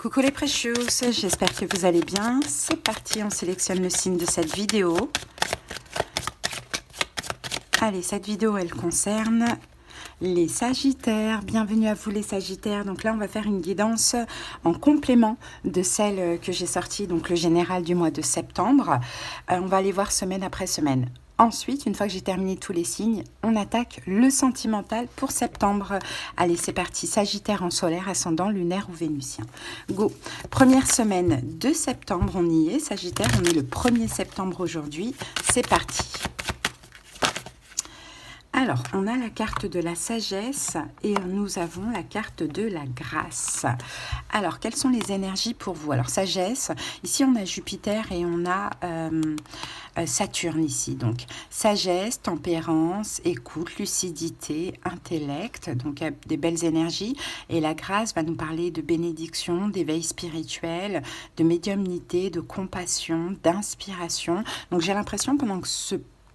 Coucou les precious, j'espère que vous allez bien. C'est parti, on sélectionne le signe de cette vidéo. Allez, cette vidéo, elle concerne les Sagittaires. Bienvenue à vous les Sagittaires. Donc là, on va faire une guidance en complément de celle que j'ai sortie, donc le général du mois de septembre. On va aller voir semaine après semaine. Ensuite, une fois que j'ai terminé tous les signes, on attaque le sentimental pour septembre. Allez, c'est parti. Sagittaire en solaire, ascendant, lunaire ou vénusien. Go. Première semaine de septembre, on y est. Sagittaire, on est le 1er septembre aujourd'hui. C'est parti. Alors, on a la carte de la sagesse et nous avons la carte de la grâce. Alors, quelles sont les énergies pour vous? Alors, sagesse, ici on a Jupiter et on a Saturne ici. Donc, sagesse, tempérance, écoute, lucidité, intellect, donc des belles énergies. Et la grâce va nous parler de bénédiction, d'éveil spirituel, de médiumnité, de compassion, d'inspiration. Donc, j'ai l'impression pendant que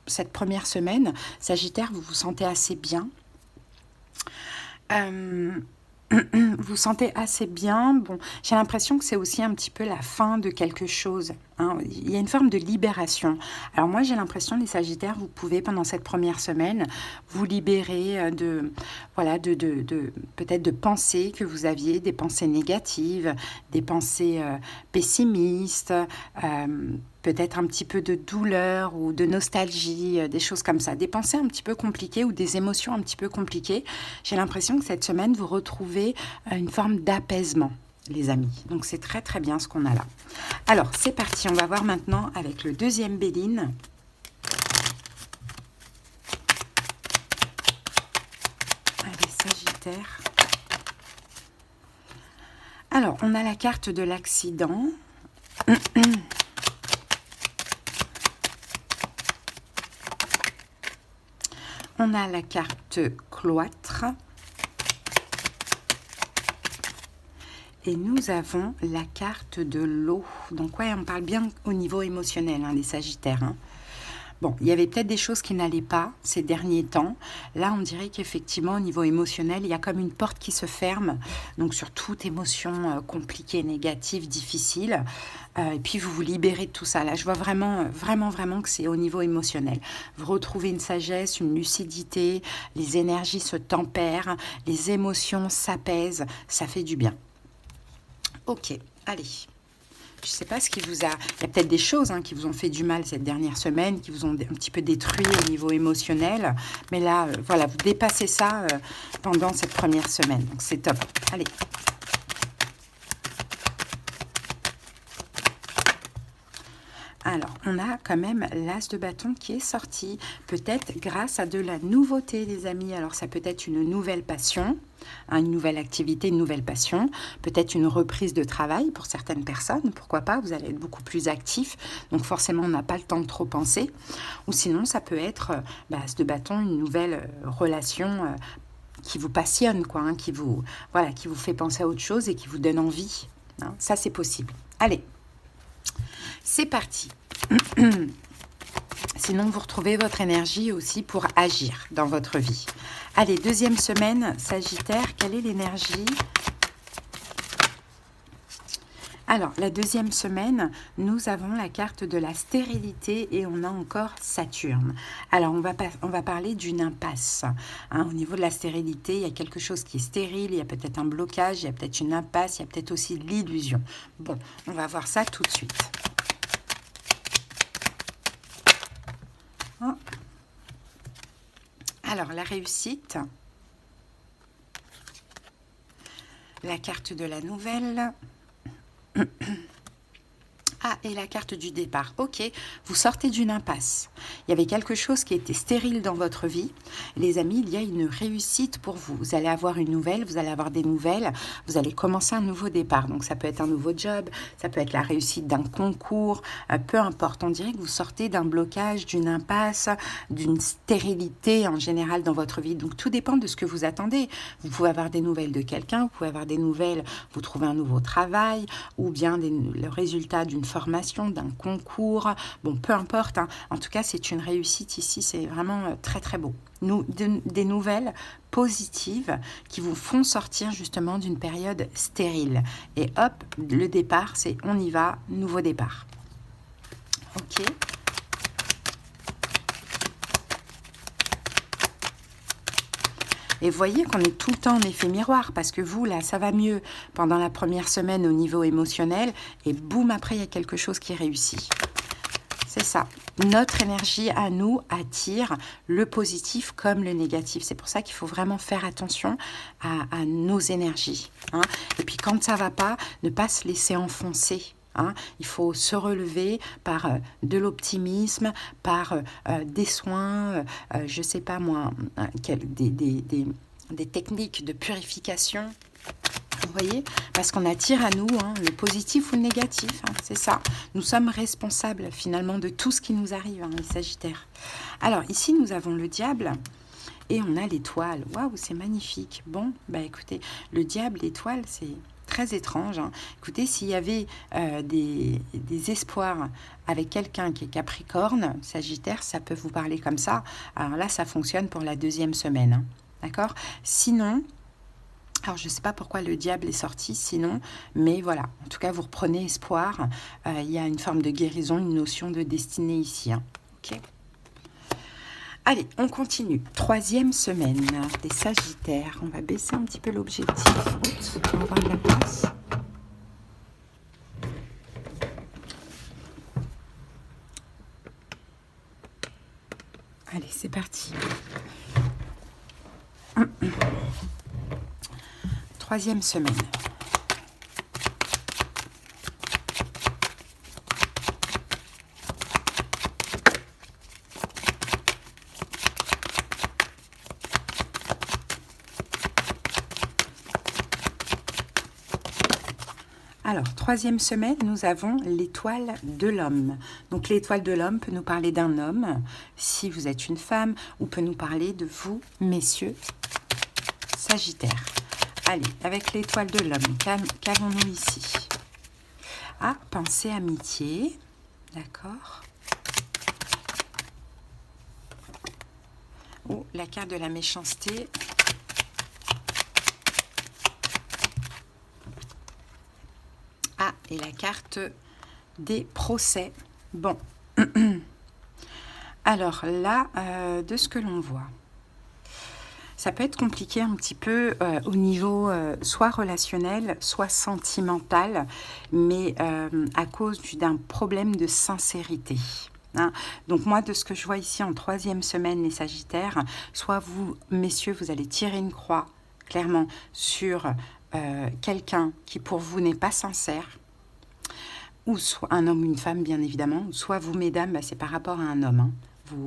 cette première semaine, Sagittaire, vous vous sentez assez bien. Vous sentez assez bien. Bon, j'ai l'impression que c'est aussi un petit peu la fin de quelque chose. Hein. Il y a une forme de libération. Alors moi, j'ai l'impression, les Sagittaires, vous pouvez, pendant cette première semaine, vous libérer voilà, peut-être de pensées que vous aviez, des pensées négatives, des pensées pessimistes, peut-être un petit peu de douleur ou de nostalgie, des choses comme ça. Des pensées un petit peu compliquées ou des émotions un petit peu compliquées. J'ai l'impression que cette semaine, vous retrouvez une forme d'apaisement, les amis. Donc, c'est très, très bien ce qu'on a là. Alors, c'est parti. On va voir maintenant avec le deuxième Béline. Allez, Sagittaire. Alors, on a la carte de l'accident. On a la carte cloître. Et nous avons la carte de l'eau. Donc, ouais, on parle bien au niveau émotionnel, hein, les Sagittaires. Hein. Bon, il y avait peut-être des choses qui n'allaient pas ces derniers temps. Là, on dirait qu'effectivement, au niveau émotionnel, il y a comme une porte qui se ferme. Donc, sur toute émotion compliquée, négative, difficile. Et puis, vous vous libérez de tout ça. Là, je vois vraiment que c'est au niveau émotionnel. Vous retrouvez une sagesse, une lucidité. Les énergies se tempèrent. Les émotions s'apaisent. Ça fait du bien. Ok, allez. Je ne sais pas ce qui vous a... Il y a peut-être des choses qui vous ont fait du mal cette dernière semaine, qui vous ont un petit peu détruit au niveau émotionnel. Mais là, voilà, vous dépassez ça pendant cette première semaine. Donc, c'est top. Allez. Alors, on a quand même l'as de bâton qui est sorti, peut-être grâce à de la nouveauté, les amis. Alors, ça peut être une nouvelle passion, une nouvelle activité, une nouvelle passion, peut-être une reprise de travail pour certaines personnes, pourquoi pas, vous allez être beaucoup plus actif, donc forcément, on n'a pas le temps de trop penser. Ou sinon, ça peut être, as de bâton, une nouvelle relation qui vous passionne, quoi, qui vous fait penser à autre chose et qui vous donne envie. Hein. Ça, c'est possible. Allez. C'est parti. Sinon, vous retrouvez votre énergie aussi pour agir dans votre vie. Allez, deuxième semaine, Sagittaire, quelle est l'énergie? Alors, la deuxième semaine, nous avons la carte de la stérilité et on a encore Saturne. Alors, on va parler d'une impasse. Au niveau de la stérilité, il y a quelque chose qui est stérile, il y a peut-être un blocage, il y a peut-être une impasse, il y a peut-être aussi l'illusion. Bon, on va voir ça tout de suite. Alors, la réussite, la carte de la nouvelle, et la carte du départ. Ok, vous sortez d'une impasse. Il y avait quelque chose qui était stérile dans votre vie. Les amis, il y a une réussite pour vous. Vous allez avoir une nouvelle, vous allez avoir des nouvelles, vous allez commencer un nouveau départ. Donc, ça peut être un nouveau job, ça peut être la réussite d'un concours, peu importe. On dirait que vous sortez d'un blocage, d'une impasse, d'une stérilité en général dans votre vie. Donc, tout dépend de ce que vous attendez. Vous pouvez avoir des nouvelles de quelqu'un, vous pouvez avoir des nouvelles, vous trouvez un nouveau travail, ou bien le résultat d'une formation, d'un concours, bon, peu importe, hein. En tout cas, c'est une réussite ici, c'est vraiment très très beau. Des nouvelles positives qui vous font sortir justement d'une période stérile. Et hop, le départ, c'est on y va, nouveau départ. Ok. Et voyez qu'on est tout le temps en effet miroir, parce que vous, là, ça va mieux pendant la première semaine au niveau émotionnel, et boum, après, il y a quelque chose qui réussit. C'est ça. Notre énergie à nous attire le positif comme le négatif. C'est pour ça qu'il faut vraiment faire attention à nos énergies, hein. Et puis quand ça ne va pas, ne pas se laisser enfoncer. Hein. Il faut se relever par de l'optimisme, par des soins, je ne sais pas moi, des techniques de purification. Vous voyez, parce qu'on attire à nous hein, le positif ou le négatif, hein, c'est ça. Nous sommes responsables finalement de tout ce qui nous arrive, hein, les Sagittaires. Alors ici, nous avons le diable et on a l'étoile. Waouh, c'est magnifique. Bon, bah écoutez, le diable, l'étoile, c'est très étrange. Hein. Écoutez, s'il y avait des espoirs avec quelqu'un qui est Capricorne, Sagittaire, ça peut vous parler comme ça. Alors là, ça fonctionne pour la deuxième semaine. Hein, d'accord ? Sinon... Alors, je ne sais pas pourquoi le diable est sorti sinon, mais voilà, en tout cas, vous reprenez espoir. Il y a une forme de guérison, une notion de destinée ici. Hein. Ok. Allez, on continue. Troisième semaine des Sagittaires. On va baisser un petit peu l'objectif. Oups, on va avoir de la place. Allez, c'est parti. Troisième semaine. Alors, troisième semaine, nous avons l'étoile de l'homme. Donc, l'étoile de l'homme peut nous parler d'un homme, si vous êtes une femme, ou peut nous parler de vous, messieurs Sagittaires. Allez, avec l'étoile de l'homme, qu'avons-nous ici? Ah, pensée amitié, d'accord. Oh, la carte de la méchanceté. Ah, et la carte des procès. Bon. Alors là, de ce que l'on voit, ça peut être compliqué un petit peu au niveau soit relationnel, soit sentimental, mais à cause d'un problème de sincérité. Hein. Donc moi, de ce que je vois ici en troisième semaine, les Sagittaires, soit vous, messieurs, vous allez tirer une croix, clairement, sur quelqu'un qui pour vous n'est pas sincère, ou soit un homme ou une femme, bien évidemment, soit vous, mesdames, bah, c'est par rapport à un homme. Hein.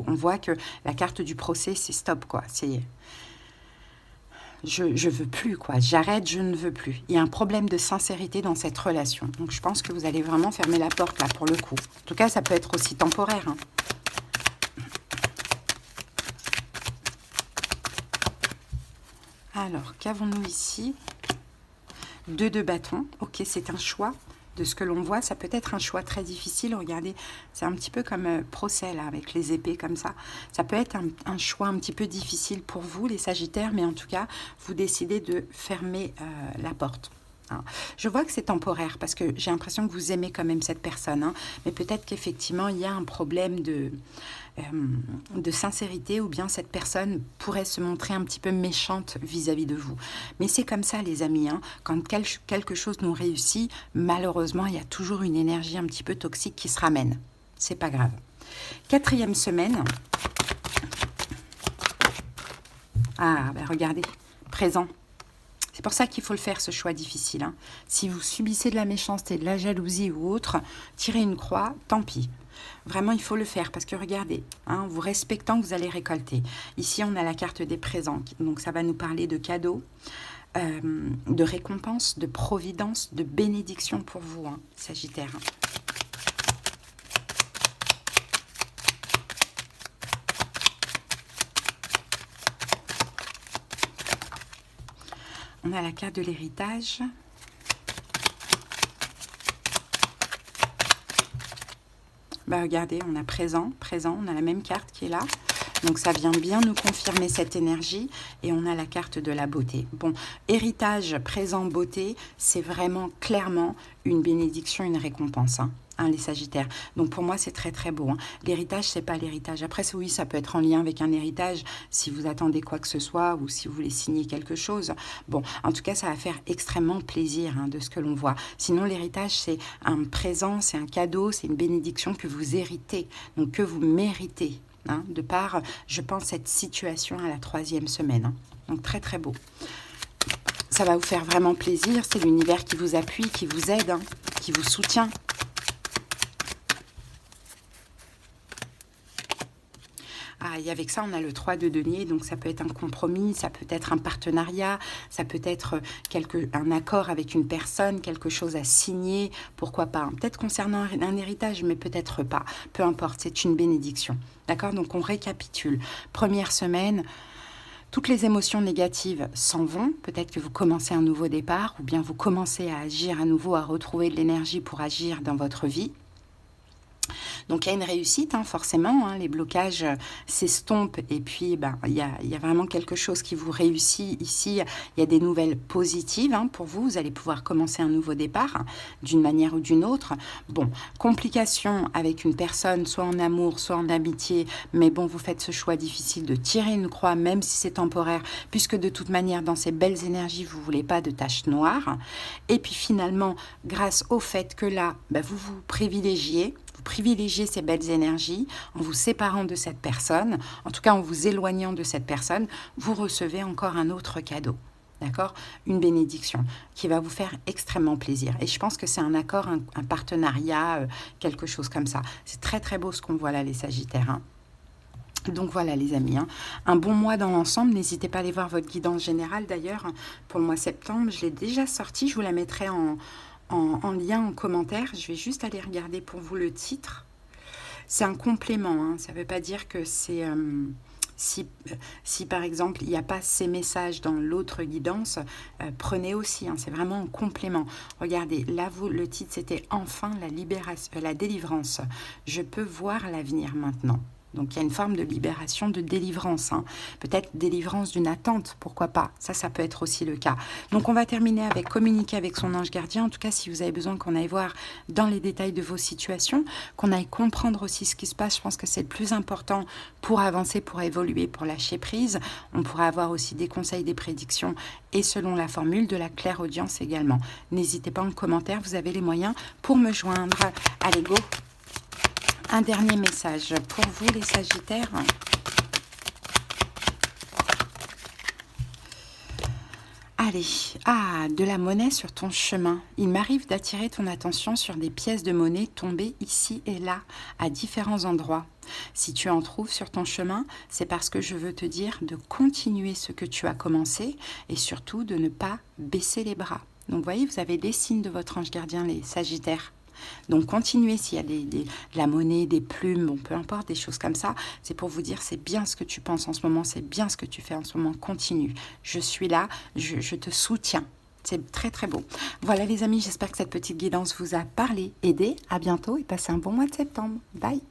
On voit que la carte du procès, c'est stop, quoi. C'est... Je veux plus, quoi. J'arrête, je ne veux plus. Il y a un problème de sincérité dans cette relation. Donc, je pense que vous allez vraiment fermer la porte, là, pour le coup. En tout cas, ça peut être aussi temporaire. Hein. Alors, qu'avons-nous ici? 2 de bâton. Ok, c'est un choix. De ce que l'on voit, ça peut être un choix très difficile. Regardez, c'est un petit peu comme procès, là, avec les épées comme ça. Ça peut être un choix un petit peu difficile pour vous, les Sagittaires, mais en tout cas, vous décidez de fermer la porte. Hein. Je vois que c'est temporaire, parce que j'ai l'impression que vous aimez quand même cette personne. Hein, mais peut-être qu'effectivement, il y a un problème de sincérité, ou bien cette personne pourrait se montrer un petit peu méchante vis-à-vis de vous. Mais c'est comme ça, les amis, hein, quand quelque chose nous réussit, malheureusement, il y a toujours une énergie un petit peu toxique qui se ramène. C'est pas grave. 4e semaine. Ah, ben regardez, présent. C'est pour ça qu'il faut le faire, ce choix difficile. Hein. Si vous subissez de la méchanceté, de la jalousie ou autre, tirez une croix, tant pis. Vraiment, il faut le faire parce que regardez, hein, vous respectant, vous allez récolter. Ici, on a la carte des présents. Donc, ça va nous parler de cadeaux, de récompenses, de providence, de bénédiction pour vous, hein, Sagittaire. On a la carte de l'héritage. Bah regardez, on a présent, présent, on a la même carte qui est là. Donc ça vient bien nous confirmer cette énergie et on a la carte de la beauté. Bon, héritage, présent, beauté, c'est vraiment clairement une bénédiction, une récompense, hein, les Sagittaires. Donc pour moi, c'est très très beau. Hein. L'héritage, c'est pas l'héritage. Après, oui, ça peut être en lien avec un héritage si vous attendez quoi que ce soit ou si vous voulez signer quelque chose. Bon, en tout cas, ça va faire extrêmement plaisir de ce que l'on voit. Sinon, l'héritage, c'est un présent, c'est un cadeau, c'est une bénédiction que vous héritez, donc que vous méritez. De par, je pense, cette situation à la 3e semaine. Donc très très beau. Ça va vous faire vraiment plaisir. C'est l'univers qui vous appuie, qui vous aide, qui vous soutient. Et avec ça, on a le 3 de denier, donc ça peut être un compromis, ça peut être un partenariat, ça peut être un accord avec une personne, quelque chose à signer, pourquoi pas. Peut-être concernant un héritage, mais peut-être pas. Peu importe, c'est une bénédiction. D'accord? Donc on récapitule. Première semaine, toutes les émotions négatives s'en vont. Peut-être que vous commencez un nouveau départ, ou bien vous commencez à agir à nouveau, à retrouver de l'énergie pour agir dans votre vie. Donc il y a une réussite, forcément, les blocages s'estompent et puis il y a vraiment quelque chose qui vous réussit ici. Il y a des nouvelles positives pour vous, vous allez pouvoir commencer un nouveau départ d'une manière ou d'une autre. Bon, complications avec une personne, soit en amour, soit en amitié, mais bon, vous faites ce choix difficile de tirer une croix, même si c'est temporaire, puisque de toute manière, dans ces belles énergies, vous ne voulez pas de taches noires. Et puis finalement, grâce au fait que là, vous vous privilégiez ces belles énergies en vous séparant de cette personne, en tout cas en vous éloignant de cette personne, vous recevez encore un autre cadeau. D'accord? Une bénédiction qui va vous faire extrêmement plaisir. Et je pense que c'est un accord, un partenariat, quelque chose comme ça. C'est très très beau ce qu'on voit là, les Sagittaires. Donc voilà les amis, un bon mois dans l'ensemble. N'hésitez pas à aller voir votre guidance générale d'ailleurs pour le mois septembre. Je l'ai déjà sortie, je vous la mettrai en lien en commentaire. Je vais juste aller regarder pour vous le titre. C'est un complément, ça ne veut pas dire que c'est... si par exemple il n'y a pas ces messages dans l'autre guidance, prenez aussi, c'est vraiment un complément. Regardez, là le titre c'était « Enfin la délivrance ». Je peux voir l'avenir maintenant. Donc il y a une forme de libération, de délivrance. Peut-être délivrance d'une attente, pourquoi pas. Ça peut être aussi le cas. Donc on va terminer avec communiquer avec son ange gardien. En tout cas, si vous avez besoin qu'on aille voir dans les détails de vos situations, qu'on aille comprendre aussi ce qui se passe, je pense que c'est le plus important pour avancer, pour évoluer, pour lâcher prise. On pourra avoir aussi des conseils, des prédictions et selon la formule de la clairaudience également. N'hésitez pas en commentaire, vous avez les moyens pour me joindre. Allez, go! Un dernier message pour vous les Sagittaires. Allez, de la monnaie sur ton chemin. Il m'arrive d'attirer ton attention sur des pièces de monnaie tombées ici et là, à différents endroits. Si tu en trouves sur ton chemin, c'est parce que je veux te dire de continuer ce que tu as commencé et surtout de ne pas baisser les bras. Donc vous voyez, vous avez des signes de votre ange gardien, les Sagittaires. Donc continuez s'il y a de la monnaie, des plumes, bon, peu importe, des choses comme ça. C'est pour vous dire, c'est bien ce que tu penses en ce moment, c'est bien ce que tu fais en ce moment. Continue, je suis là, je te soutiens. C'est très très beau. Voilà les amis, j'espère que cette petite guidance vous a parlé, aidé. À bientôt et passez un bon mois de septembre. Bye.